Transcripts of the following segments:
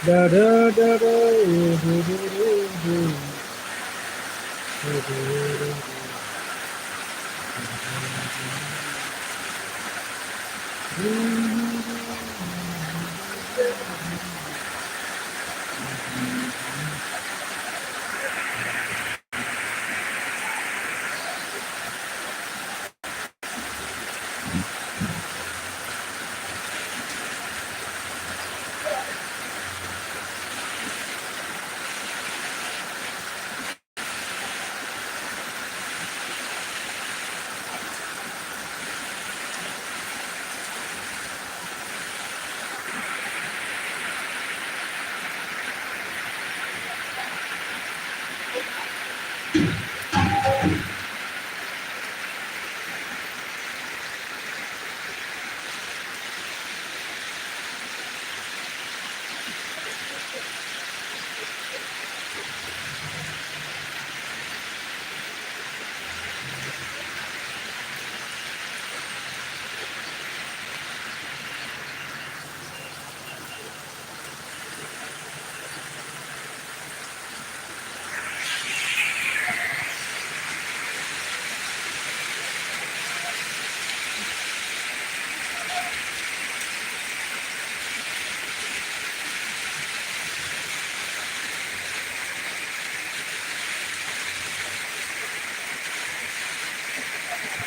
Da da da da do do do do do do do.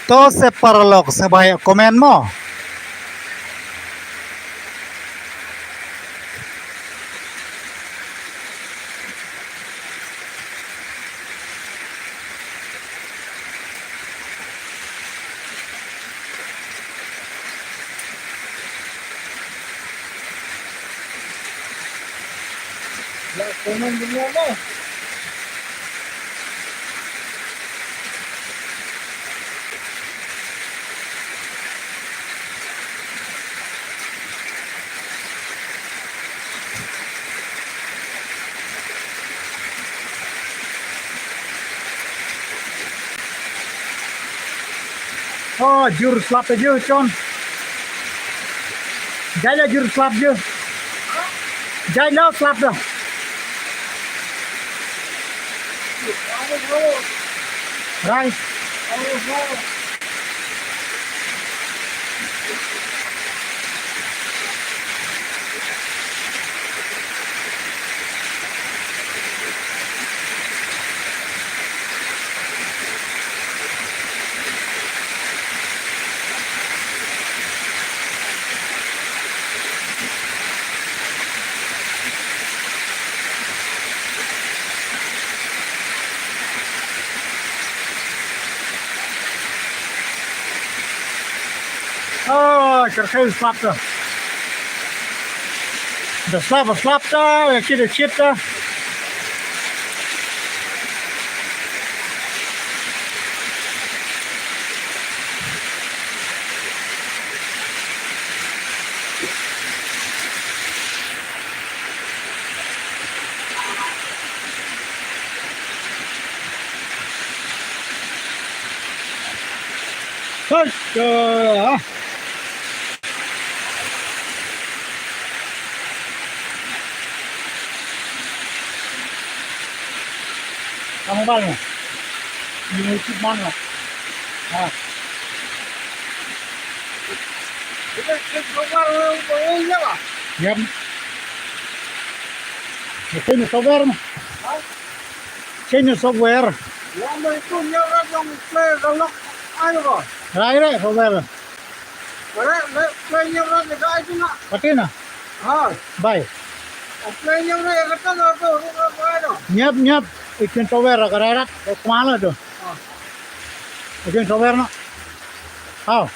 To separalog sa bahay komen mo. Komen din mo. Oh, jur slap aja, Con. Jaya jur slap aja. Jaya slap dah. Right. Oh, kerja slap dah. The slap dah, kita chip dah. Ah. Kamu balik. Ini chip mana? Ah. Ini software apa? Yep. Ini software. Ini software. Yang itu nyarat yang play kalau ayo kok. Right, software. Play nyarat itu aja nak. Pakai na? Ah. Bye. Play nyarat kata tu tu. Nyap. Ikan software kerarat. Kemana tu? Ikan software na. How?